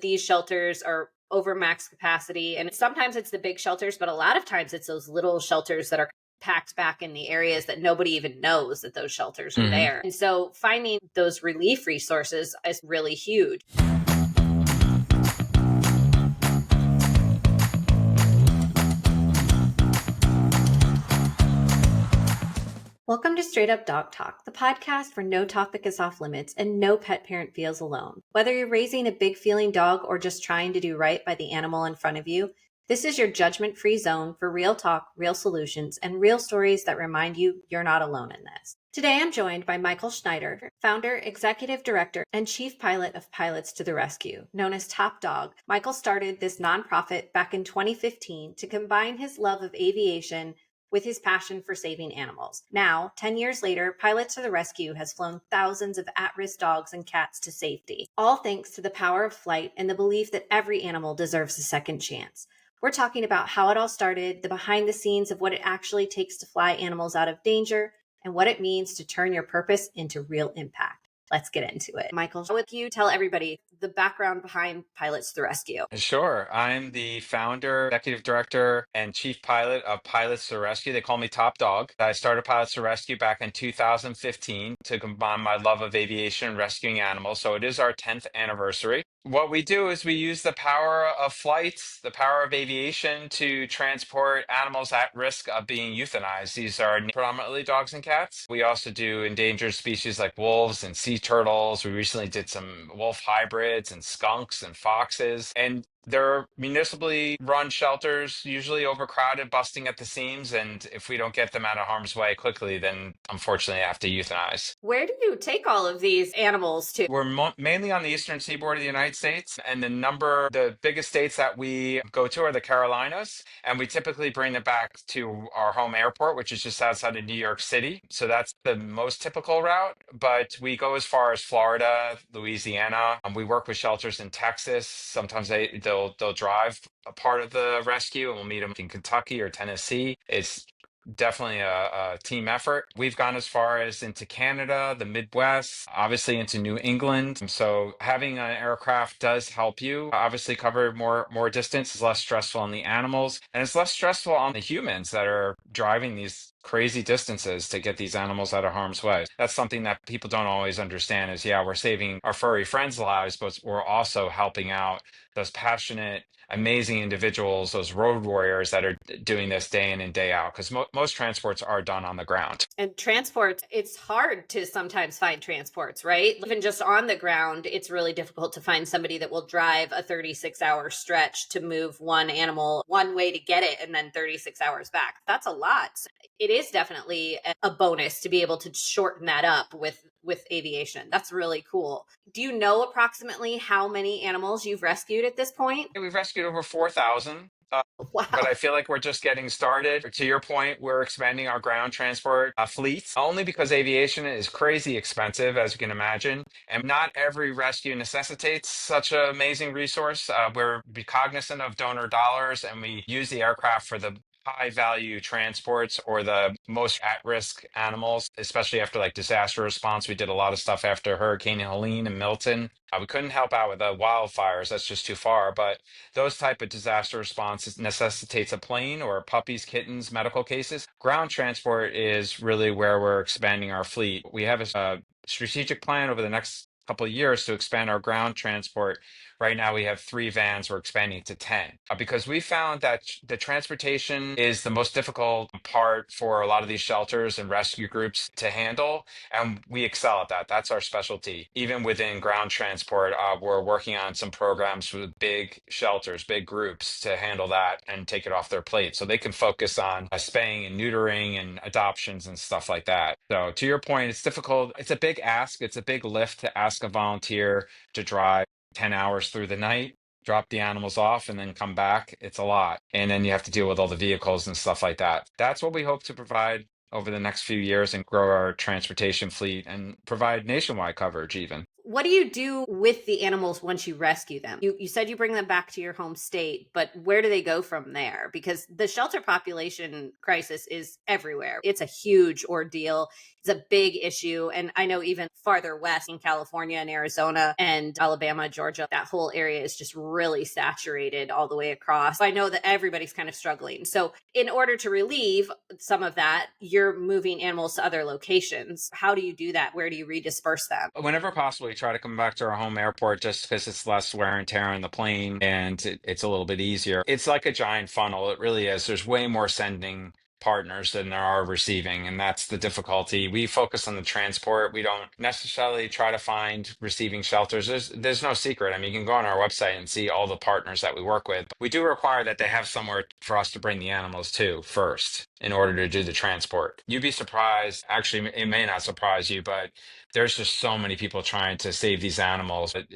These shelters are over max capacity. And sometimes it's the big shelters, but a lot of times it's those little shelters that are packed back in the areas that nobody even knows that those shelters are Mhm. there. And so finding those relief resources is really huge. Welcome to Straight Up Dog Talk, the podcast where no topic is off limits and no pet parent feels alone. Whether you're raising a big feeling dog or just trying to do right by the animal in front of you, this is your judgment-free zone for real talk, real solutions, and real stories that remind you you're not alone in this. Today I'm joined by Michael Schneider, founder, executive director, and chief pilot of Pilots to the Rescue, known as Top Dog. Michael started this nonprofit back in 2015 to combine his love of aviation with his passion for saving animals. Now, 10 years later, Pilots to the Rescue has flown thousands of at-risk dogs and cats to safety, all thanks to the power of flight and the belief that every animal deserves a second chance. We're talking about how it all started, the behind the scenes of what it actually takes to fly animals out of danger, and what it means to turn your purpose into real impact. Let's get into it. Michael, with you, tell everybody the background behind Pilots to the Rescue. Sure. I'm the founder, executive director, and chief pilot of Pilots to Rescue. They call me Top Dog. I started Pilots to Rescue back in 2015 to combine my love of aviation and rescuing animals. So it is our 10th anniversary. What we do is we use the power of flights, the power of aviation to transport animals at risk of being euthanized. These are predominantly dogs and cats. We also do endangered species like wolves and sea turtles. We recently did some wolf hybrids and skunks and foxes. And they're municipally run shelters, usually overcrowded, busting at the seams. And if we don't get them out of harm's way quickly, then unfortunately I have to euthanize. Where do you take all of these animals to? We're mainly on the eastern seaboard of the United States, and the biggest states that we go to are the Carolinas, and we typically bring them back to our home airport, which is just outside of New York City. So that's the most typical route, but we go as far as Florida, Louisiana. We work with shelters in Texas. Sometimes they'll drive a part of the rescue, and we'll meet them in Kentucky or Tennessee. It's definitely a team effort. We've gone as far as into Canada, the Midwest, obviously into New England. So having an aircraft does help you obviously cover more distance. It's less stressful on the animals, and it's less stressful on the humans that are driving these crazy distances to get these animals out of harm's way. That's something that people don't always understand is, yeah, we're saving our furry friends' lives, but we're also helping out those passionate, amazing individuals, those road warriors that are doing this day in and day out, because most transports are done on the ground. And transport, it's hard to sometimes find transports, right? Even just on the ground, it's really difficult to find somebody that will drive a 36-hour stretch to move one animal one way to get it and then 36 hours back. That's a lot. It is definitely a bonus to be able to shorten that up with aviation. That's really cool. Do you know approximately how many animals you've rescued at this point? We've rescued over 4,000. But Wow. I feel like we're just getting started. To your point, we're expanding our ground transport fleets only because aviation is crazy expensive, as you can imagine. And not every rescue necessitates such an amazing resource. We're cognizant of donor dollars, and we use the aircraft for the high value transports or the most at risk animals, especially after like disaster response. We did a lot of stuff after Hurricane Helene and Milton. We couldn't help out with the wildfires. That's just too far. But those type of disaster responses necessitates a plane or puppies, kittens, medical cases. Ground transport is really where we're expanding our fleet. We have a strategic plan over the next couple of years to expand our ground transport. Right now, we have 3 vans. We're expanding to 10 because we found that the transportation is the most difficult part for a lot of these shelters and rescue groups to handle. And we excel at that. That's our specialty. Even within ground transport, we're working on some programs with big shelters, big groups to handle that and take it off their plate so they can focus on spaying and neutering and adoptions and stuff like that. So to your point, it's difficult. It's a big ask. It's a big lift to ask a volunteer to drive 10 hours through the night, drop the animals off, and then come back. It's a lot. And then you have to deal with all the vehicles and stuff like that. That's what we hope to provide over the next few years and grow our transportation fleet and provide nationwide coverage even. What do you do with the animals once you rescue them? You said you bring them back to your home state, but where do they go from there? Because the shelter population crisis is everywhere. It's a huge ordeal. It's a big issue. And I know even farther west in California and Arizona and Alabama, Georgia, that whole area is just really saturated all the way across. I know that everybody's kind of struggling. So, in order to relieve some of that, you're moving animals to other locations. How do you do that? Where do you redisperse them? Whenever possible, we try to come back to our home airport just because it's less wear and tear on the plane and it's a little bit easier. It's like a giant funnel. It really is. There's way more sending partners than there are receiving, and that's the difficulty. We focus on the transport. We don't necessarily try to find receiving shelters. There's no secret. I mean, you can go on our website and see all the partners that we work with. We do require that they have somewhere for us to bring the animals to first in order to do the transport. You'd be surprised. Actually, it may not surprise you, but there's just so many people trying to save these animals. But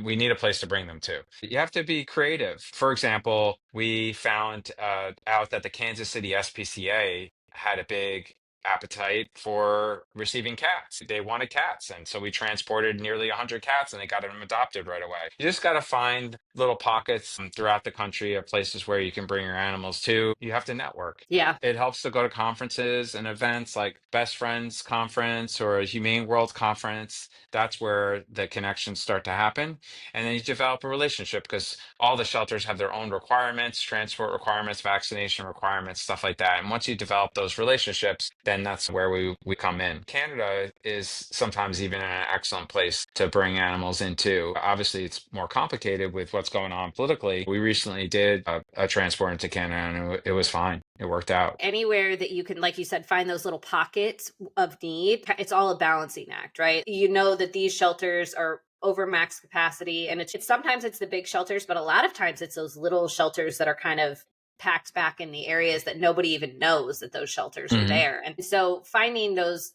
we need a place to bring them to. You have to be creative. For example, we found out that the Kansas City SPCA had a big appetite for receiving cats. They wanted cats. And so we transported nearly 100 cats and they got them adopted right away. You just got to find little pockets throughout the country of places where you can bring your animals to. You have to network. Yeah. It helps to go to conferences and events like Best Friends Conference or a Humane World Conference. That's where the connections start to happen. And then you develop a relationship because all the shelters have their own requirements, transport requirements, vaccination requirements, stuff like that. And once you develop those relationships, then that's where we come in. Canada is sometimes even an excellent place to bring animals into. Obviously, it's more complicated with what's going on politically. We recently did a transport into Canada and it was fine. It worked out. Anywhere that you can, like you said, find those little pockets of need, it's all a balancing act, right? You know that these shelters are over max capacity, and it's sometimes it's the big shelters, but a lot of times it's those little shelters that are kind of packed back in the areas that nobody even knows that those shelters are Mhm. there. And so finding those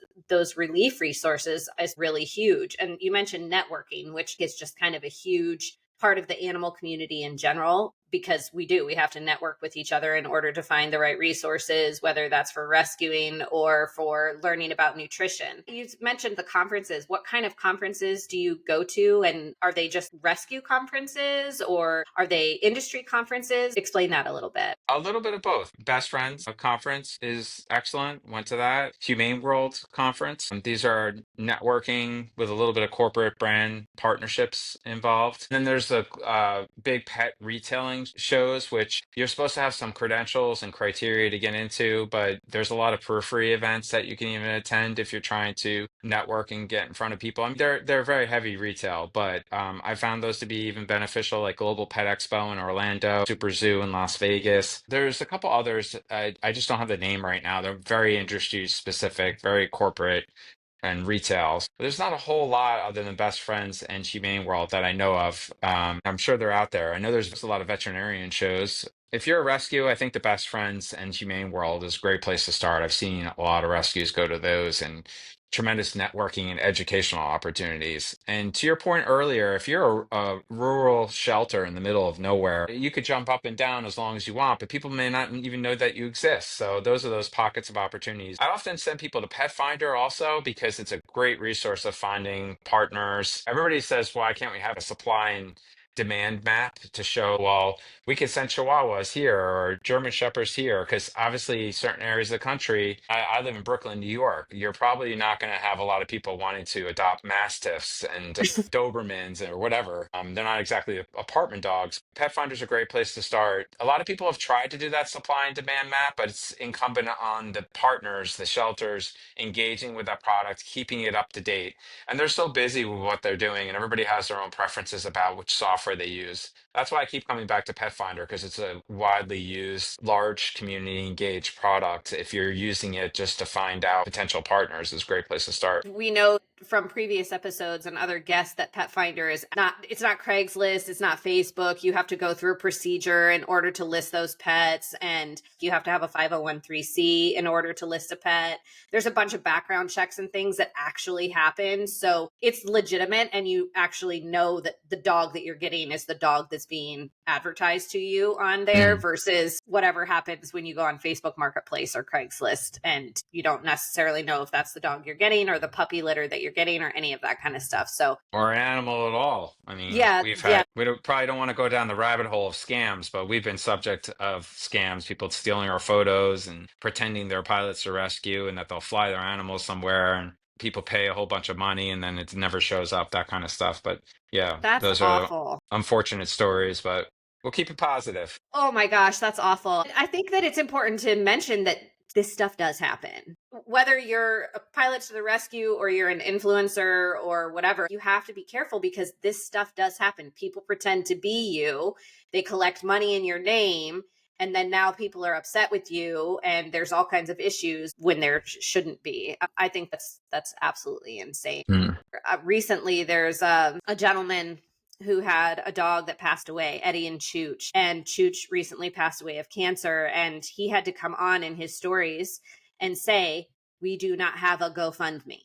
relief resources is really huge. And you mentioned networking, which is just kind of a huge part of the animal community in general, because we have to network with each other in order to find the right resources, whether that's for rescuing or for learning about nutrition. You mentioned the conferences. What kind of conferences do you go to, and are they just rescue conferences or are they industry conferences? Explain that a little bit. A little bit of both. Best Friends conference is excellent. Went to that. Humane World conference. These are networking with a little bit of corporate brand partnerships involved. And then there's the big pet retailing shows, which you're supposed to have some credentials and criteria to get into, but there's a lot of periphery events that you can even attend if you're trying to network and get in front of people. I mean, they're very heavy retail, but I found those to be even beneficial, like Global Pet Expo in Orlando, Super Zoo in Las Vegas. There's a couple others. I just don't have the name right now. They're very industry specific, very corporate and retails. There's not a whole lot other than Best Friends and Humane World that I know of. I'm sure they're out there. I know there's a lot of veterinarian shows. If you're a rescue, I think the Best Friends and Humane World is a great place to start. I've seen a lot of rescues go to those and tremendous networking and educational opportunities. And to your point earlier, if you're a rural shelter in the middle of nowhere, you could jump up and down as long as you want, but people may not even know that you exist. So those are those pockets of opportunities. I often send people to Pet Finder also because it's a great resource of finding partners. Everybody says, why can't we have a supply and demand map to show, well, we could send Chihuahuas here or German Shepherds here, because obviously certain areas of the country, I live in Brooklyn, New York. You're probably not going to have a lot of people wanting to adopt Mastiffs and Dobermans or whatever. They're not exactly apartment dogs. Pet Finder's a great place to start. A lot of people have tried to do that supply and demand map, but it's incumbent on the partners, the shelters, engaging with that product, keeping it up to date. And they're so busy with what they're doing, and everybody has their own preferences about which software they use. That's why I keep coming back to Pet Finder because it's a widely used, large community engaged product. If you're using it just to find out potential partners, it's a great place to start. We know from previous episodes and other guests that Pet Finder it's not Craigslist, it's not Facebook. You have to go through a procedure in order to list those pets, and you have to have a 501(c) in order to list a pet. There's a bunch of background checks and things that actually happen. So it's legitimate, and you actually know that the dog that you're getting is the dog that's being advertised to you on there Mm. versus whatever happens when you go on Facebook Marketplace or Craigslist and you don't necessarily know if that's the dog you're getting or the puppy litter that you're you're getting or any of that kind of stuff. So or an animal at all. I mean, yeah, we've yeah, had, probably don't want to go down the rabbit hole of scams, but we've been subject of scams, people stealing our photos and pretending they're pilots to rescue and that they'll fly their animals somewhere and people pay a whole bunch of money and then it never shows up, that kind of stuff. But yeah, that's those are awful. unfortunate stories, but we'll keep it positive. Oh my gosh, that's awful. I think that it's important to mention that this stuff does happen. Whether you're a pilot to the rescue or you're an influencer or whatever, you have to be careful because this stuff does happen. People pretend to be you, they collect money in your name, and then now people are upset with you and there's all kinds of issues when there shouldn't be. I think that's absolutely insane. Mm. Recently there's a gentleman who had a dog that passed away, Eddie and Chooch. And Chooch recently passed away of cancer. And he had to come on in his stories and say, we do not have a GoFundMe.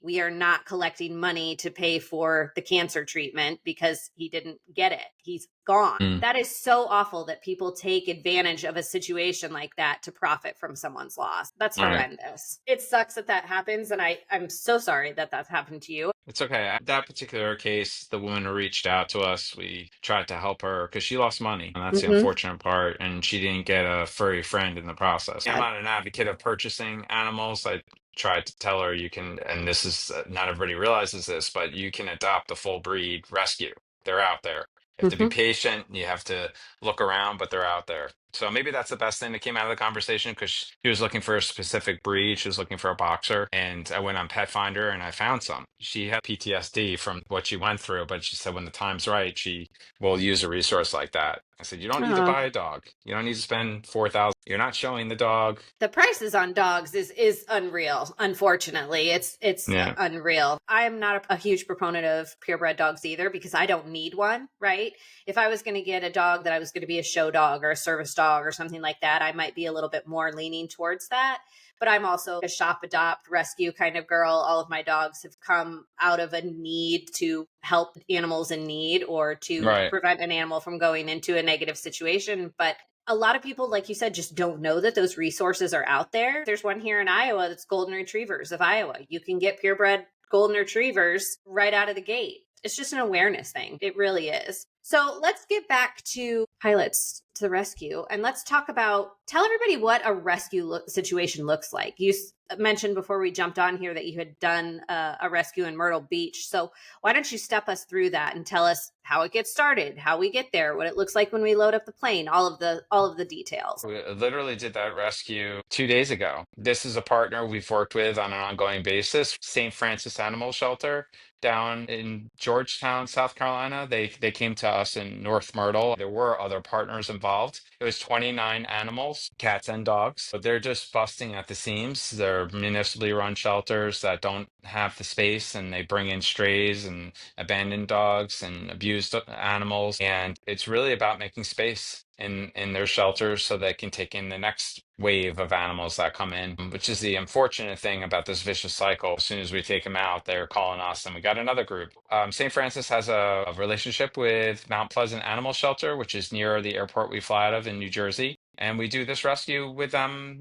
We are not collecting money to pay for the cancer treatment because he didn't get it. He's gone. Mm. That is so awful that people take advantage of a situation like that to profit from someone's loss. That's All right. horrendous. It sucks that that happens. And I'm so sorry that that's happened to you. It's okay. That particular case, the woman who reached out to us, we tried to help her because she lost money. And that's the Mm-hmm. unfortunate part. And she didn't get a furry friend in the process. I'm not an advocate of purchasing animals. I tried to tell her you can, and this is not everybody realizes this, but you can adopt a full breed rescue. They're out there. You have to be Mm-hmm. patient. You have to look around, but they're out there. So maybe that's the best thing that came out of the conversation because she was looking for a specific breed. She was looking for a boxer. And I went on Pet Finder and I found some. She had PTSD from what she went through, but she said when the time's right, she will use a resource like that. I said, you don't need to Oh. buy a dog. You don't need to spend 4,000. You're not showing the dog. The prices on dogs is unreal. Unfortunately, it's Yeah. unreal. I'm not a huge proponent of purebred dogs either because I don't need one, right? If I was going to get a dog that I was going to be a show dog or a service dog or something like that, I might be a little bit more leaning towards that. But I'm also a shop, adopt, rescue kind of girl. All of my dogs have come out of a need to help animals in need or to Right. prevent an animal from going into a negative situation. But a lot of people, like you said, just don't know that those resources are out there. There's one here in Iowa that's Golden Retrievers of Iowa. You can get purebred Golden Retrievers right out of the gate. It's just an awareness thing. It really is. So let's get back to pilots to the rescue and let's talk about, tell everybody what a rescue situation looks like. You mentioned before we jumped on here that you had done a rescue in Myrtle Beach. So why don't you step us through that and tell us how it gets started, how we get there, what it looks like when we load up the plane, all of the details. We literally did that rescue 2 days ago. This is a partner we've worked with on an ongoing basis, St. Francis Animal Shelter down in Georgetown, South Carolina. They came to us in North Myrtle. There were other partners involved. It was 29 animals, cats and dogs. But they're just busting at the seams. They're municipally run shelters that don't have the space and they bring in strays and abandoned dogs and abused animals. And it's really about making space in their shelters so they can take in the next wave of animals that come in, which is the unfortunate thing about this vicious cycle. As soon as we take them out, they're calling us and we got another group. St. Francis has a relationship with Mount Pleasant Animal Shelter, which is near the airport we fly out of in New Jersey. And we do this rescue with them,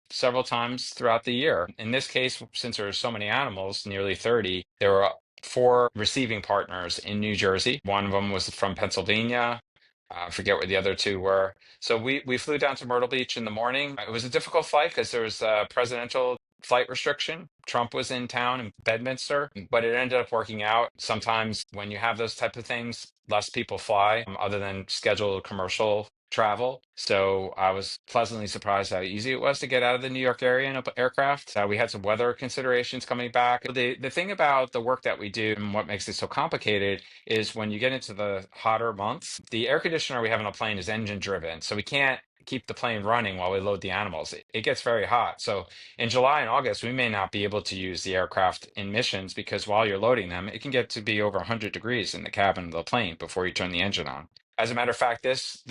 several times throughout the year. In this case, since there are so many animals, nearly 30, there were 4 receiving partners in New Jersey. One of them was from Pennsylvania. I forget where the other 2 were. So we flew down to Myrtle Beach in the morning. It was a difficult flight because there was a presidential flight restriction. Trump was in town in Bedminster, but it ended up working out. Sometimes when you have those type of things, less people fly other than scheduled commercial travel. So I was pleasantly surprised how easy it was to get out of the New York area in an aircraft. We had some weather considerations coming back. The thing about the work that we do and what makes it so complicated is when you get into the hotter months, the air conditioner we have on a plane is engine driven. So we can't keep the plane running while we load the animals. It gets very hot. So in July and August, we may not be able to use the aircraft in missions because while you're loading them, it can get to be over 100 degrees in the cabin of the plane before you turn the engine on. As a matter of fact, this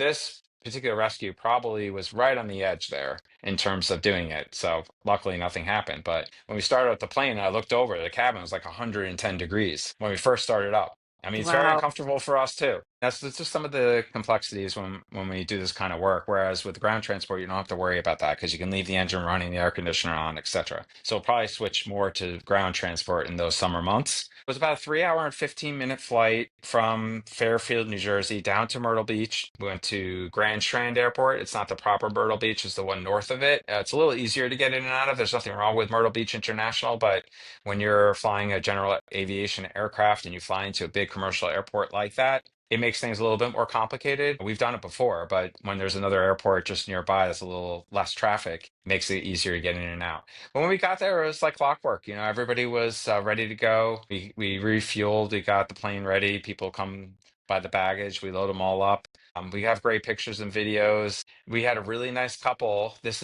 particular rescue probably was right on the edge there in terms of doing it. So luckily nothing happened. But when we started up the plane, I looked over, the cabin was like 110 degrees when we first started up. I mean, it's very Wow. uncomfortable for us too. That's just some of the complexities when we do this kind of work. Whereas with ground transport, you don't have to worry about that because you can leave the engine running, the air conditioner on, etc. So we'll probably switch more to ground transport in those summer months. It was about a 3 hour and 15-minute flight from Fairfield, New Jersey, down to Myrtle Beach. We went to Grand Strand Airport. It's not the proper Myrtle Beach; it's the one north of it. It's a little easier to get in and out of. There's nothing wrong with Myrtle Beach International, but when you're flying a general aviation aircraft and you fly into a big commercial airport like that, it makes things a little bit more complicated. We've done it before, but when there's another airport just nearby that's a little less traffic, makes it easier to get in and out. But when we got there, it was like clockwork. Everybody was ready to go. We refueled. We got the plane ready. People come by the baggage. We load them all up. We have great pictures and videos. We had a really nice couple. This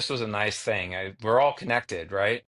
was a nice thing. We're all connected, right?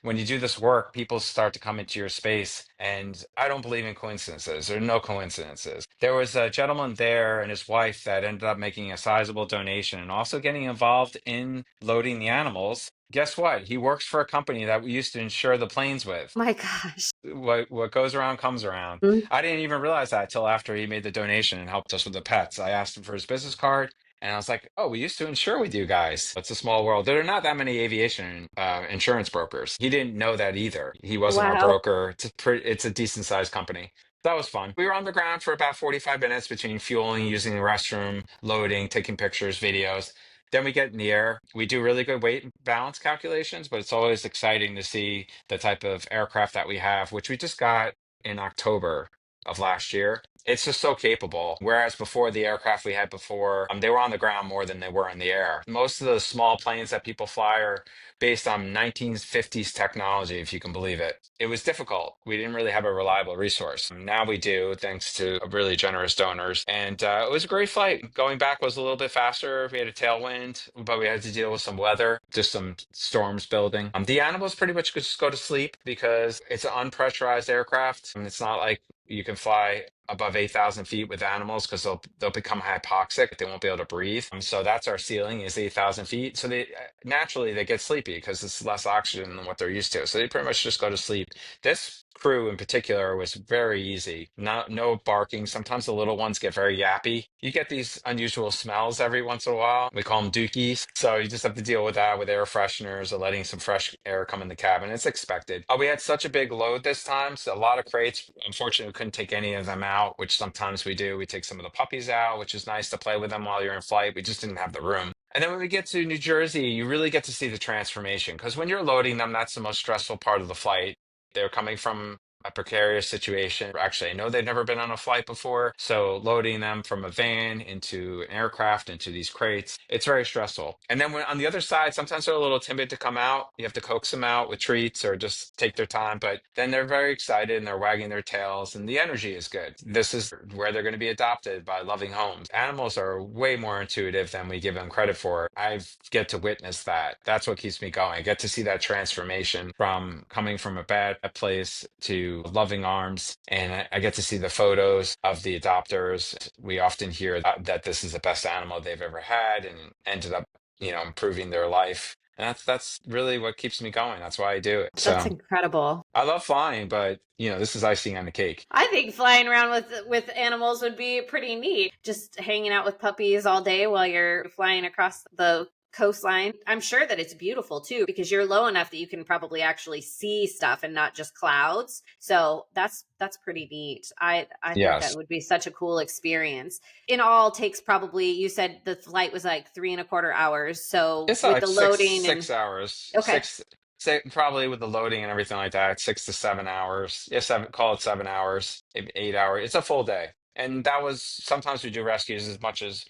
When you do this work, people start to come into your space, and I don't believe in coincidences. There are no coincidences. There was a gentleman there and his wife that ended up making a sizable donation and also getting involved in loading the animals. Guess what? He works for a company that we used to insure the planes with. My gosh. What goes around comes around. Mm. I didn't even realize that till after he made the donation and helped us with the pets. I asked him for his business card, and I was like, "Oh, we used to insure with you guys." It's a small world. There are not that many aviation insurance brokers. He didn't know that either. He wasn't our Wow. broker. It's a decent sized company. That was fun. We were on the ground for about 45 minutes between fueling, using the restroom, loading, taking pictures, videos. Then we get in the air. We do really good weight and balance calculations, but it's always exciting to see the type of aircraft that we have, which we just got in October of last year. It's just so capable. Whereas before, the aircraft we had before, they were on the ground more than they were in the air. Most of the small planes that people fly are based on 1950s technology, if you can believe it. It was difficult. We didn't really have a reliable resource. Now we do, thanks to really generous donors. And it was a great flight. Going back was a little bit faster. We had a tailwind, but we had to deal with some weather, just some storms building. The animals pretty much just go to sleep because it's an unpressurized aircraft. And it's not like you can fly above 8,000 feet with animals because they'll become hypoxic. They won't be able to breathe. So that's our ceiling is 8,000 feet. So they naturally they get sleepy because it's less oxygen than what they're used to. So they pretty much just go to sleep. This crew in particular was very easy. No barking. Sometimes the little ones get very yappy. You get these unusual smells every once in a while. We call them dookies. So you just have to deal with that with air fresheners or letting some fresh air come in the cabin. It's expected. We had such a big load this time, so a lot of crates. Unfortunately, we couldn't take any of them out, which sometimes we do. We take some of the puppies out, which is nice to play with them while you're in flight. We just didn't have the room. And then when we get to New Jersey, you really get to see the transformation because when you're loading them, that's the most stressful part of the flight. They're coming from a precarious situation. Actually, I know they've never been on a flight before. So loading them from a van into an aircraft, into these crates, it's very stressful. And then when on the other side, sometimes they're a little timid to come out. You have to coax them out with treats or just take their time. But then they're very excited and they're wagging their tails and the energy is good. This is where they're going to be adopted by loving homes. Animals are way more intuitive than we give them credit for. I get to witness that. That's what keeps me going. I get to see that transformation from coming from a bad place to loving arms. And I get to see the photos of the adopters. We often hear that this is the best animal they've ever had and ended up, improving their life. And that's really what keeps me going. That's why I do it. That's So incredible. I love flying, but this is icing on the cake. I think flying around with animals would be pretty neat. Just hanging out with puppies all day while you're flying across the coastline. I'm sure that it's beautiful too because you're low enough that you can probably actually see stuff and not just clouds. So that's pretty neat. I think that Yes. would be such a cool experience. In all takes probably you said the flight was like 3.25 hours. So It's with like the six loading and six hours. okay. Six say probably with the loading and everything like that, 6 to 7 hours. Yeah, call it 7 hours, maybe 8 hours. It's a full day. And that was sometimes we do rescues as much as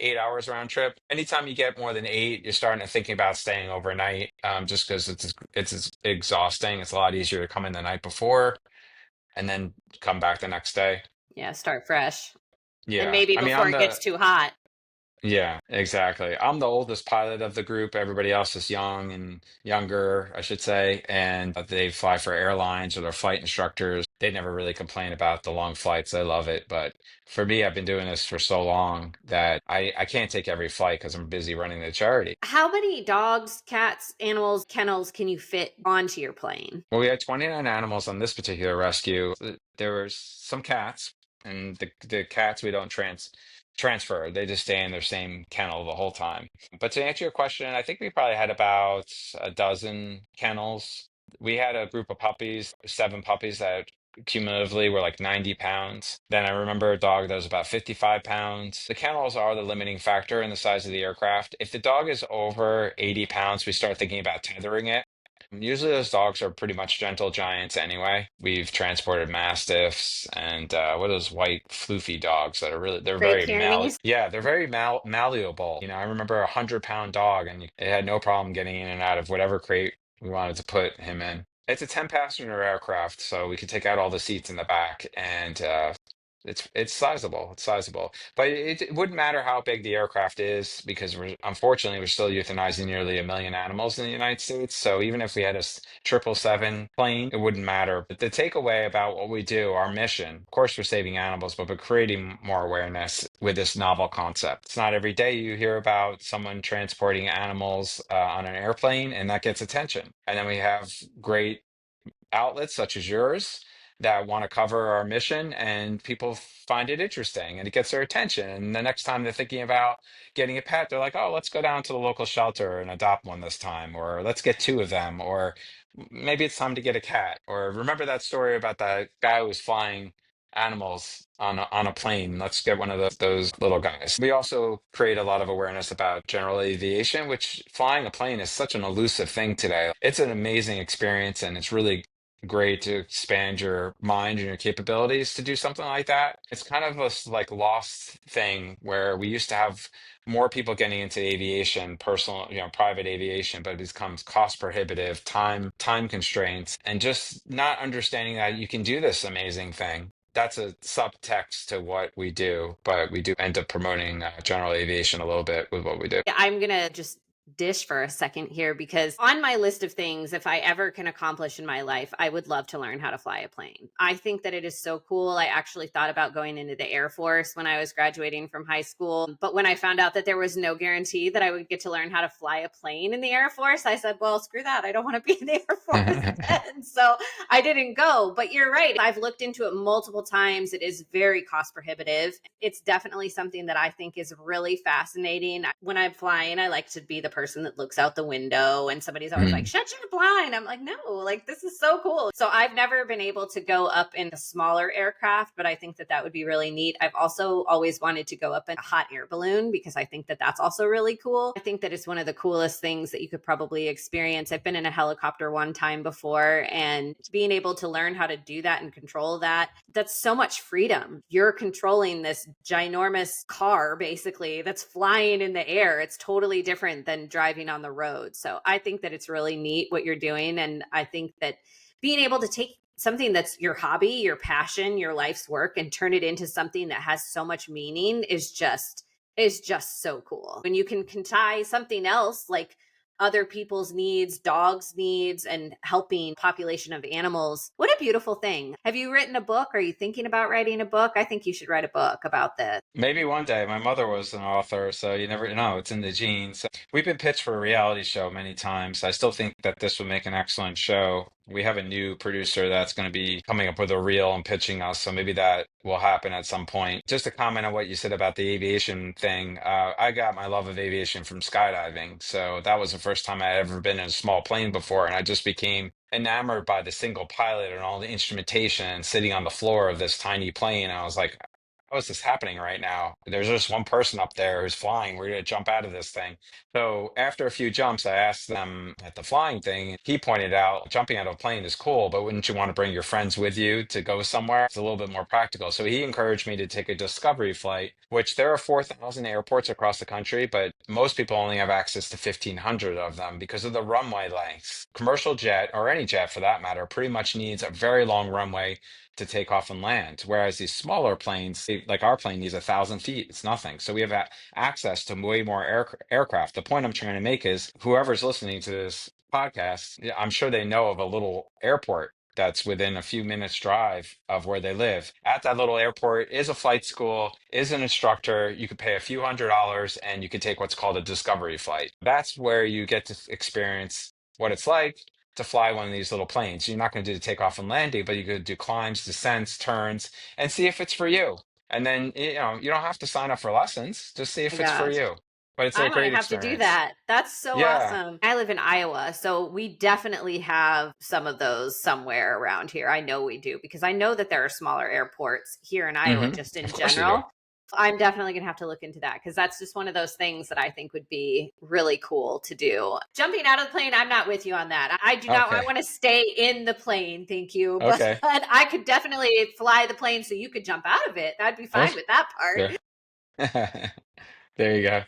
8 hours round trip. Anytime you get more than eight, you're starting to thinking about staying overnight, just because it's exhausting. It's a lot easier to come in the night before and then come back the next day. Yeah, start fresh. And Yeah. maybe I mean, before it gets too hot. yeah, exactly. I'm the oldest pilot of the group. Everybody else is young and younger, I should say, and they fly for airlines or they're flight instructors. They never really complain about the long flights. They love it. But for me, I've been doing this for so long that I can't take every flight because I'm busy running the charity. How many dogs, cats, animals, kennels can you fit onto your plane? Well, we had 29 animals on this particular rescue. There was some cats. and the cats we don't transfer. They just stay in their same kennel the whole time. But to answer your question, I think we probably had about a dozen kennels. We had a group of puppies, 7 puppies that cumulatively were like 90 pounds. Then I remember a dog that was about 55 pounds. The kennels are the limiting factor in the size of the aircraft. If the dog is over 80 pounds, we start thinking about tethering it. Usually those dogs are pretty much gentle giants anyway. We've transported mastiffs and what are those white floofy dogs that are really they're Great very Pyrenees. yeah, they're very malleable. I remember 100-pound dog and it had no problem getting in and out of whatever crate we wanted to put him in. It's a 10-passenger aircraft, so we can take out all the seats in the back and it's sizable. It's sizable. But it wouldn't matter how big the aircraft is because unfortunately we're still euthanizing nearly 1 million animals in the United States. So even if we had a 777 plane, it wouldn't matter. But the takeaway about what we do, our mission, of course, we're saving animals, but we're creating more awareness with this novel concept. It's not every day you hear about someone transporting animals on an airplane, and that gets attention. And then we have great outlets such as yours that want to cover our mission and people find it interesting and it gets their attention. And the next time they're thinking about getting a pet, they're like, oh, let's go down to the local shelter and adopt one this time, or let's get 2 of them, or maybe it's time to get a cat. Or remember that story about that guy who was flying animals on a plane. Let's get one of those little guys. We also create a lot of awareness about general aviation, which flying a plane is such an elusive thing today. It's an amazing experience and it's really great to expand your mind and your capabilities to do something like that. It's kind of a like lost thing where we used to have more people getting into aviation, personal, private aviation, but it becomes cost prohibitive, time constraints, and just not understanding that you can do this amazing thing. That's a subtext to what we do, but we do end up promoting general aviation a little bit with what we do. Yeah, I'm going to just dish for a second here because on my list of things, if I ever can accomplish in my life, I would love to learn how to fly a plane. I think that it is so cool. I actually thought about going into the Air Force when I was graduating from high school. But when I found out that there was no guarantee that I would get to learn how to fly a plane in the Air Force, I said, well, screw that. I don't want to be in the Air Force. And so I didn't go. But you're right. I've looked into it multiple times. It is very cost prohibitive. It's definitely something that I think is really fascinating. When I'm flying, I like to be the person that looks out the window and somebody's always like, Mm. shut your blind. I'm like, no, like this is so cool. So I've never been able to go up in a smaller aircraft, but I think that that would be really neat. I've also always wanted to go up in a hot air balloon because I think that that's also really cool. I think that it's one of the coolest things that you could probably experience. I've been in a helicopter one time before and being able to learn how to do that and control that, that's so much freedom. You're controlling this ginormous car basically that's flying in the air. It's totally different than driving on the road. So I think that it's really neat what you're doing. And I think that being able to take something that's your hobby, your passion, your life's work and turn it into something that has so much meaning is just so cool. When you can tie something else like other people's needs, dogs' needs, and helping population of animals. What a beautiful thing. Have you written a book? Are you thinking about writing a book? I think you should write a book about this. Maybe one day. My mother was an author, so you never know. It's in the genes. We've been pitched for a reality show many times. I still think that this would make an excellent show. We have a new producer that's going to be coming up with a reel and pitching us, so maybe that will happen at some point. Just to comment on what you said about the aviation thing, I got my love of aviation from skydiving. So that was the first time I had ever been in a small plane before, and I just became enamored by the single pilot and all the instrumentation and sitting on the floor of this tiny plane. I was like, how is this happening right now? There's just one person up there who's flying. We're going to jump out of this thing. So after a few jumps, I asked them at the flying thing. He pointed out jumping out of a plane is cool, but wouldn't you want to bring your friends with you to go somewhere? It's a little bit more practical. So he encouraged me to take a discovery flight, which there are 4,000 airports across the country, but most people only have access to 1,500 of them because of the runway lengths. Commercial jet, or any jet for that matter, pretty much needs a very long runway to take off and land. Whereas these smaller planes, like our plane, needs 1,000 feet. It's nothing. So we have access to way more aircraft. The point I'm trying to make is whoever's listening to this podcast, yeah, I'm sure they know of a little airport that's within a few minutes drive of where they live. At that little airport is a flight school, is an instructor. You could pay a few $100s and you could take what's called a discovery flight. That's where you get to experience what it's like to fly one of these little planes. You're not going to do the takeoff and landing, but you could do climbs, descents, turns, and see if it's for you. And then, you don't have to sign up for lessons. Just see My if it's for gosh. you. But it's I a might great have to do experience. that. That's so Yeah. awesome. I live in Iowa, so we definitely have some of those somewhere around here. I know we do because I know that there are smaller airports here in Iowa just Of in course you do. general. I'm definitely going to have to look into that because that's just one of those things that I think would be really cool to do. Jumping out of the plane, I'm not with you on that. I do not, I Okay. want to stay in the plane. Thank you. But Okay. I could definitely fly the plane so you could jump out of it. I'd be Oh, fine with that part. sure. There you go.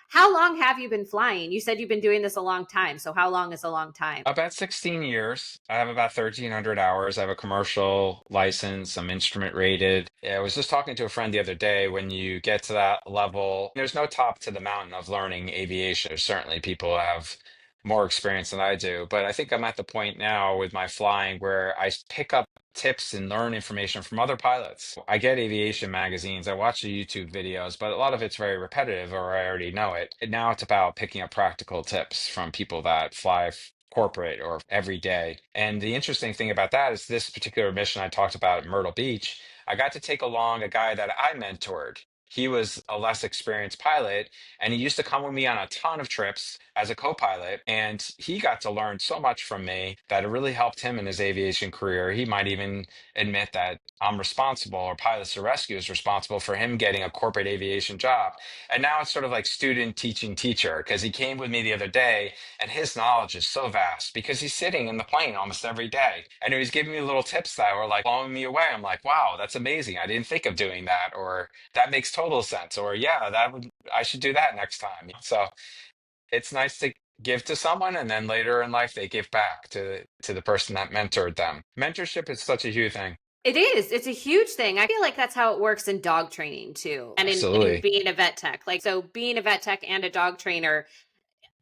How long have you been flying? You said you've been doing this a long time. So how long is a long time? About 16 years. I have about 1,300 hours. I have a commercial license. I'm instrument rated. Yeah, I was just talking to a friend the other day. When you get to that level, there's no top to the mountain of learning aviation. There's certainly people who have more experience than I do. But I think I'm at the point now with my flying where I pick up tips and learn information from other pilots. I get aviation magazines, I watch the YouTube videos, but a lot of it's very repetitive or I already know it. And now it's about picking up practical tips from people that fly corporate or every day. And the interesting thing about that is this particular mission I talked about at Myrtle Beach, I got to take along a guy that I mentored. He was a less experienced pilot, and he used to come with me on a ton of trips as a co-pilot. And he got to learn so much from me that it really helped him in his aviation career. He might even admit that I'm responsible, or Pilots to Rescue is responsible for him getting a corporate aviation job. And now it's sort of like student teaching teacher, because he came with me the other day and his knowledge is so vast because he's sitting in the plane almost every day. And he's giving me little tips that were like blowing me away. I'm like, wow, that's amazing. I didn't think of doing that. Or that makes total sense. Or yeah, I should do that next time. So it's nice to give to someone and then later in life they give back to the person that mentored them. Mentorship is such a huge thing. It is. It's a huge thing. I feel like that's how it works in dog training too. And in Absolutely. being a vet tech. Like so being a vet tech and a dog trainer,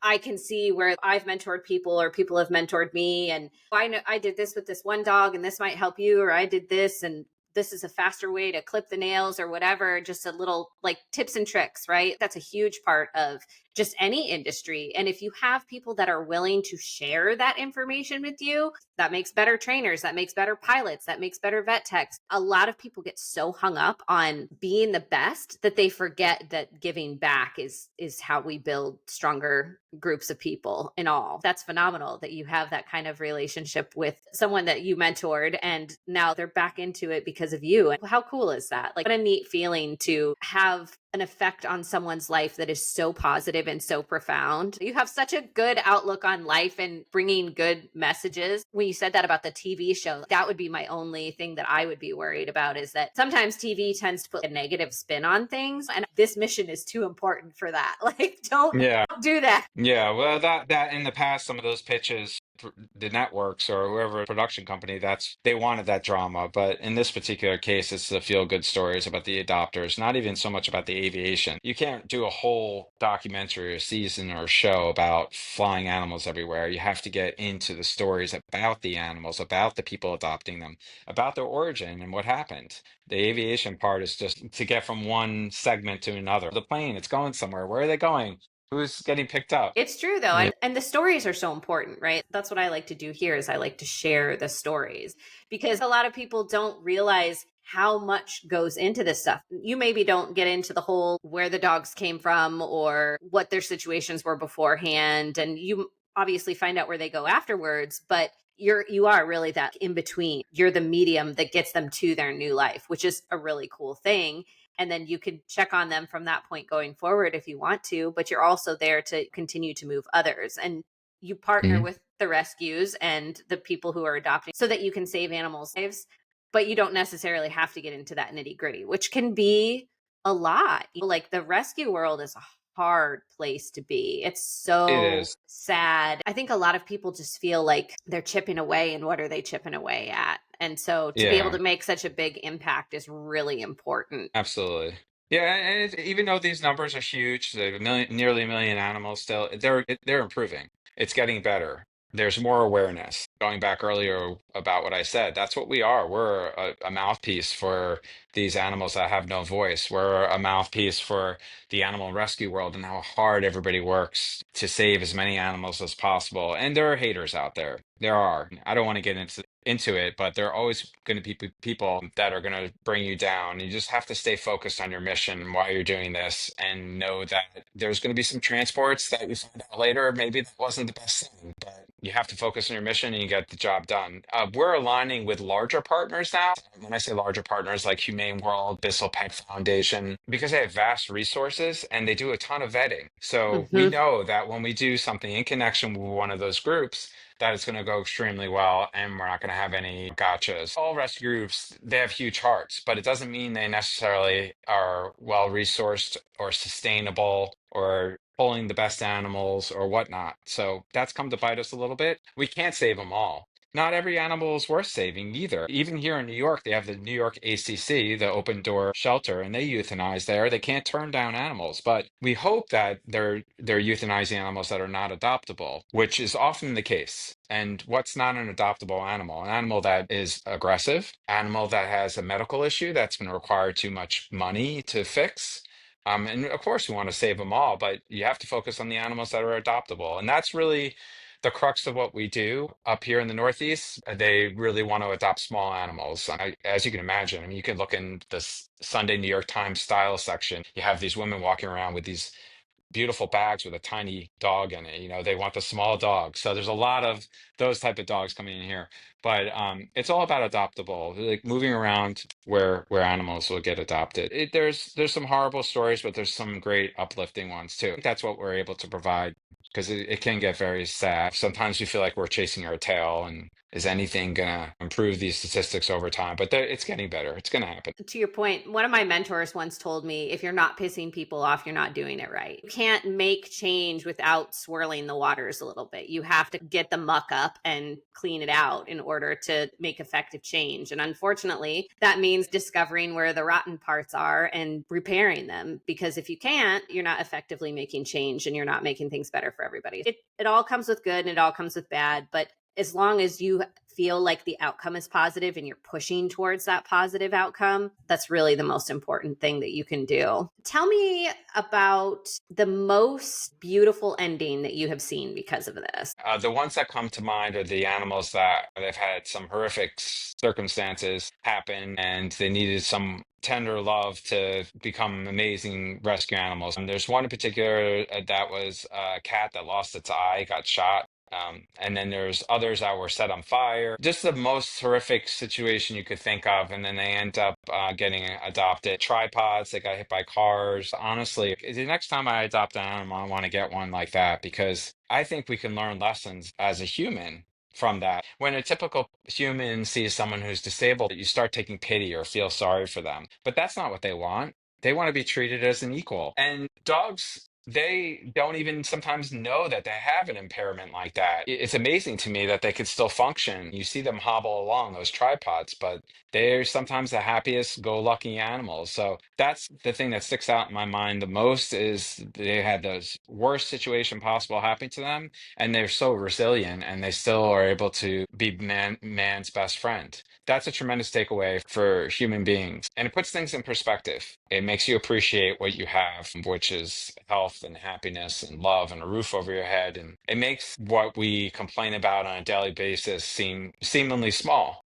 I can see where I've mentored people or people have mentored me. And I know I did this with this one dog and this might help you, or I did this and this is a faster way to clip the nails or whatever. Just a little like tips and tricks, right? That's a huge part of just any industry. And if you have people that are willing to share that information with you, that makes better trainers, that makes better pilots, that makes better vet techs. A lot of people get so hung up on being the best that they forget that giving back is how we build stronger groups of people in all. That's phenomenal that you have that kind of relationship with someone that you mentored and now they're back into it because of you. And how cool is that? Like what a neat feeling to have an effect on someone's life that is so positive and so profound. You have such a good outlook on life and bringing good messages. When you said that about the TV show, that would be my only thing that I would be worried about is that sometimes TV tends to put a negative spin on things. And this mission is too important for that. Like, don't Yeah. do that. Yeah, well, that in the past, some of those pitches, the networks or whoever production company, they wanted that drama. But in this particular case, it's the feel-good stories about the adopters, not even so much about the aviation. You can't do a whole documentary or season or show about flying animals everywhere. You have to get into the stories about the animals, about the people adopting them, about their origin and what happened. The aviation part is just to get from one segment to another. The plane, it's going somewhere. Where are they going? Who's getting picked up? It's true though. Yeah. And the stories are so important, right? That's what I like to do here is I like to share the stories because a lot of people don't realize how much goes into this stuff. You maybe don't get into the whole where the dogs came from or what their situations were beforehand and you obviously find out where they go afterwards, but you are really that in between. You're the medium that gets them to their new life, which is a really cool thing. And then you could check on them from that point going forward if you want to, but you're also there to continue to move others. And you partner Mhm. with the rescues and the people who are adopting so that you can save animals' lives, but you don't necessarily have to get into that nitty gritty, which can be a lot. Like the rescue world is a hard place to be. It's It so is. sad. I think a lot of people just feel like they're chipping away, and what are they chipping away at? And so to be able Yeah, to make such a big impact is really important. absolutely. Yeah, and even though these numbers are huge, nearly a million animals still, they're improving. It's getting better. there's more awareness. Going back earlier about what I said, that's what we are. We're a mouthpiece for these animals that have no voice. We're a mouthpiece for the animal rescue world and how hard everybody works to save as many animals as possible. And there are haters out there. There are. I don't want to get into it, but there are always going to be people that are going to bring you down. You just have to stay focused on your mission while you're doing this and know that there's going to be some transports that you find out later. Maybe that wasn't the best thing, but you have to focus on your mission and you get the job done. We're aligning with larger partners now. When I say larger partners, like Humane World, Bissell Pet Foundation, because they have vast resources and they do a ton of vetting. So we Hmm. know that when we do something in connection with one of those groups, that it's going to go extremely well and we're not going to have any gotchas. All rescue groups, they have huge hearts, but it doesn't mean they necessarily are well resourced or sustainable or pulling the best animals or whatnot. So that's come to bite us a little bit. We can't save them all. Not every animal is worth saving either. Even here in New York, they have the New York ACC, the open door shelter, and they euthanize there. They can't turn down animals, but we hope that they're euthanizing animals that are not adoptable, which is often the case. And what's not an adoptable animal? An animal that is aggressive, animal that has a medical issue that's going to require too much money to fix. And of course, we want to save them all, but you have to focus on the animals that are adoptable. And that's really the crux of what we do up here in the Northeast. They really want to adopt small animals. As you can imagine, I mean, you can look in the Sunday New York Times style section. You have these women walking around with these beautiful bags with a tiny dog in it. They want the small dog. So there's a lot of those type of dogs coming in here. But it's all about adoptable, like moving around where animals will get adopted. There's some horrible stories, but there's some great uplifting ones too. That's what we're able to provide because it can get very sad. Sometimes we feel like we're chasing our tail, and is anything gonna improve these statistics over time? But it's getting better. It's gonna happen. To your point, one of my mentors once told me, if you're not pissing people off, you're not doing it right. You can't make change without swirling the waters a little bit. You have to get the muck up and clean it out in order to make effective change. And unfortunately, that means discovering where the rotten parts are and repairing them. Because if you can't, you're not effectively making change and you're not making things better for everybody. It all comes with good and it all comes with bad. But as long as you feel like the outcome is positive and you're pushing towards that positive outcome, that's really the most important thing that you can do. Tell me about the most beautiful ending that you have seen because of this. The ones that come to mind are the animals that they've had some horrific circumstances happen and they needed some tender love to become amazing rescue animals. And there's one in particular that was a cat that lost its eye, got shot. And then there's others that were set on fire. Just the most horrific situation you could think of. And then they end up getting adopted. Tripods that got hit by cars. Honestly, the next time I adopt an animal, I want to get one like that because I think we can learn lessons as a human from that. When a typical human sees someone who's disabled, you start taking pity or feel sorry for them. But that's not what they want. They want to be treated as an equal. And dogs, they don't even sometimes know that they have an impairment like that. It's amazing to me that they could still function. You see them hobble along those tripods, but they're sometimes the happiest go lucky animals. So that's the thing that sticks out in my mind the most is they had those worst situation possible happening to them and they're so resilient and they still are able to be man's best friend. That's a tremendous takeaway for human beings. And it puts things in perspective. It makes you appreciate what you have, which is health and happiness and love and a roof over your head. And it makes what we complain about on a daily basis seem seemingly small.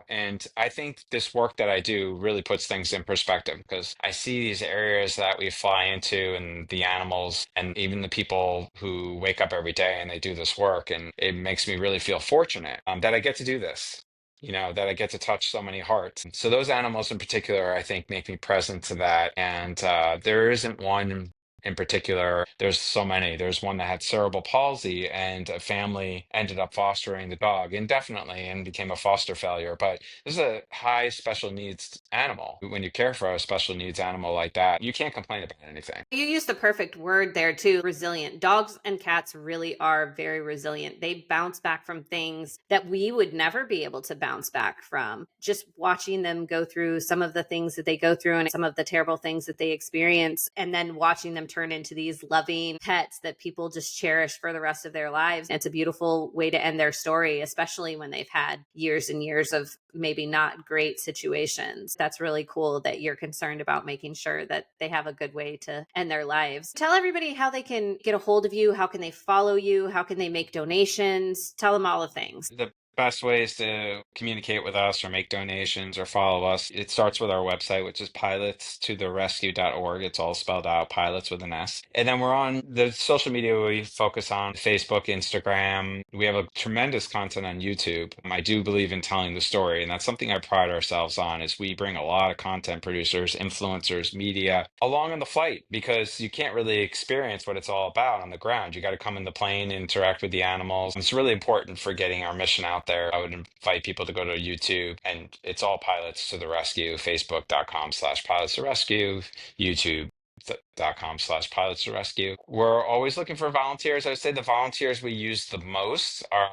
And I think this work that I do really puts things in perspective because I see these areas that we fly into and the animals and even the people who wake up every day and they do this work. And it makes me really feel fortunate that I get to do this. That I get to touch so many hearts. So those animals in particular, I think, make me present to that. And there isn't one in particular. There's so many. There's one that had cerebral palsy, and a family ended up fostering the dog indefinitely and became a foster failure. But this is a high special needs animal. When you care for a special needs animal like that, you can't complain about anything. You used the perfect word there too, resilient. Dogs and cats really are very resilient. They bounce back from things that we would never be able to bounce back from. Just watching them go through some of the things that they go through and some of the terrible things that they experience, and then watching them turn into these loving pets that people just cherish for the rest of their lives. It's a beautiful way to end their story, especially when they've had years and years of maybe not great situations. That's really cool that you're concerned about making sure that they have a good way to end their lives. Tell everybody how they can get a hold of you. How can they follow you? How can they make donations? Tell them all the things. The best ways to communicate with us or make donations or follow us, it starts with our website, which is pilotstotherescue.org. It's all spelled out, pilots with an S. And then we're on the social media. We focus on Facebook, Instagram. We have a tremendous content on YouTube. I do believe in telling the story, and that's something I pride ourselves on, is we bring a lot of content producers, influencers, media along on the flight, because you can't really experience what it's all about on the ground. You got to come in the plane, interact with the animals. It's really important for getting our mission out there. I would invite people to go to YouTube, and it's all Pilots to the Rescue, facebook.com/pilots to rescue, youtube.com/pilots to rescue. We're always looking for volunteers. I would say the volunteers we use the most are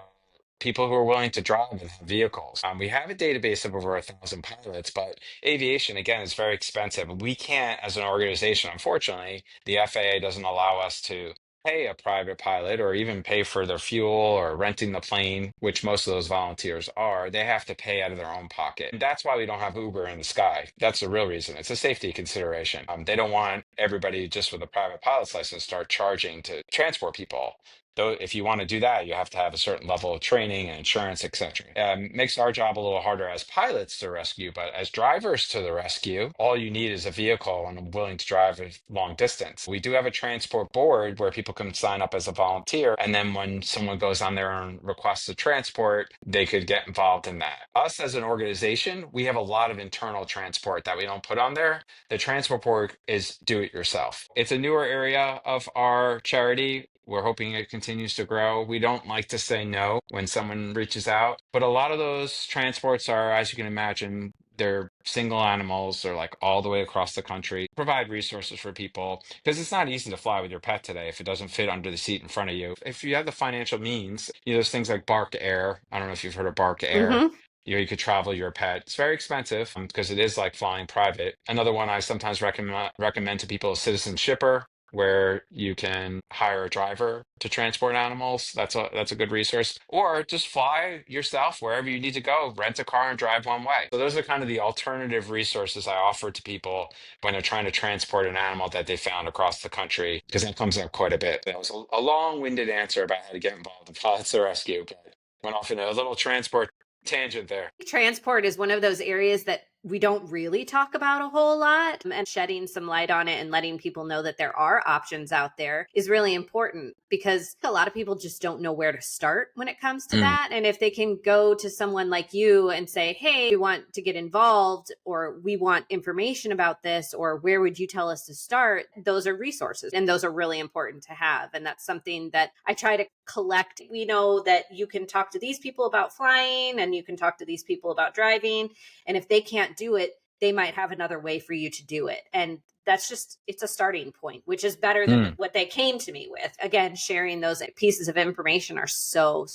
people who are willing to drive and have vehicles. We have a database of over 1,000 pilots, but aviation, again, is very expensive. We can't, as an organization, unfortunately, the FAA doesn't allow us to pay a private pilot or even pay for their fuel or renting the plane, which most of those volunteers are. They have to pay out of their own pocket. And that's why we don't have Uber in the sky. That's the real reason. It's a safety consideration. They don't want everybody just with a private pilot's license start charging to transport people. Though, if you want to do that, you have to have a certain level of training and insurance, etc. Makes our job a little harder as pilots to rescue, but as drivers to the rescue, all you need is a vehicle and willing to drive a long distance. We do have a transport board where people can sign up as a volunteer, and then when someone goes on there and requests a transport, they could get involved in that. Us as an organization, we have a lot of internal transport that we don't put on there. The transport board is do it yourself. It's a newer area of our charity. We're hoping it continues to grow. We don't like to say no when someone reaches out, but a lot of those transports are, as you can imagine, they're single animals. They're like all the way across the country. Provide resources for people, because it's not easy to fly with your pet today if it doesn't fit under the seat in front of you. If you have the financial means, there's things like Bark Air. I don't know if you've heard of Bark Air. Mm-hmm. You could travel your pet. It's very expensive because it is like flying private. Another one I sometimes recommend to people is Citizen Shipper, where you can hire a driver to transport animals. That's a good resource. Or just fly yourself wherever you need to go, rent a car and drive one way. So those are kind of the alternative resources I offer to people when they're trying to transport an animal that they found across the country, because that comes up quite a bit. That was a long-winded answer about how to get involved in pilots to rescue, but went off in a little transport tangent there. Transport is one of those areas that we don't really talk about a whole lot, and shedding some light on it and letting people know that there are options out there is really important, because a lot of people just don't know where to start when it comes to that. And if they can go to someone like you and say, hey, we want to get involved, or we want information about this, or where would you tell us to start? Those are resources, and those are really important to have. And that's something that I try to collect. We know that you can talk to these people about flying, and you can talk to these people about driving. And if they can't do it, they might have another way for you to do it. And that's just, it's a starting point, which is better than what they came to me with. Again, sharing those pieces of information are so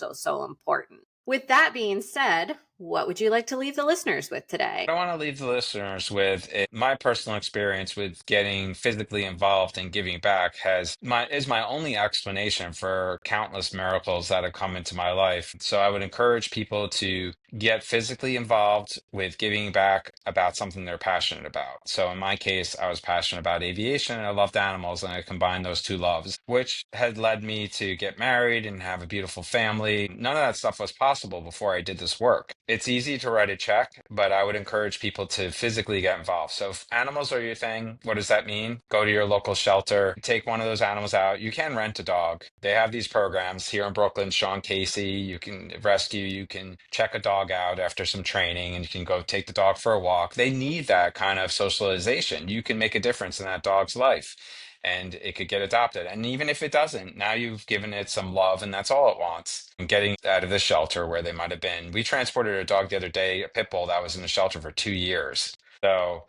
important. With that being said, what would you like to leave the listeners with today? I want to leave the listeners with my personal experience with getting physically involved and giving back is my only explanation for countless miracles that have come into my life. So I would encourage people to get physically involved with giving back about something they're passionate about. So in my case, I was passionate about aviation and I loved animals, and I combined those two loves, which had led me to get married and have a beautiful family. None of that stuff was possible before I did this work. It's easy to write a check, but I would encourage people to physically get involved. So if animals are your thing, what does that mean? Go to your local shelter, take one of those animals out. You can rent a dog. They have these programs here in Brooklyn. Sean Casey, you can rescue, you can check a dog out after some training, and you can go take the dog for a walk. They need that kind of socialization. You can make a difference in that dog's life, and it could get adopted. And even if it doesn't, now you've given it some love, and that's all it wants. And getting out of the shelter where they might have been. We transported a dog the other day, a pit bull that was in the shelter for 2 years. So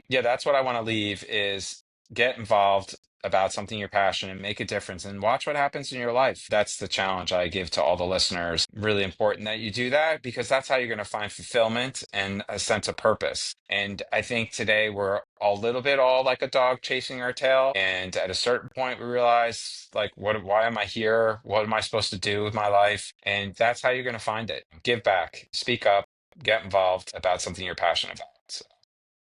yeah, that's what I want to leave is get involved about something you're passionate and make a difference and watch what happens in your life. That's the challenge I give to all the listeners. Really important that you do that because that's how you're going to find fulfillment and a sense of purpose. And I think today we're a little bit all like a dog chasing our tail. And at a certain point, we realize like, why am I here? What am I supposed to do with my life? And that's how you're going to find it. Give back, speak up, get involved about something you're passionate about. So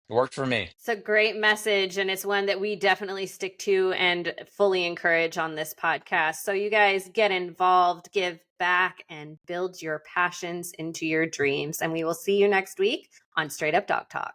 it worked for me. It's a great message, and it's one that we definitely stick to and fully encourage on this podcast. So, you guys get involved, give back, and build your passions into your dreams. And we will see you next week on Straight Up Dog Talk.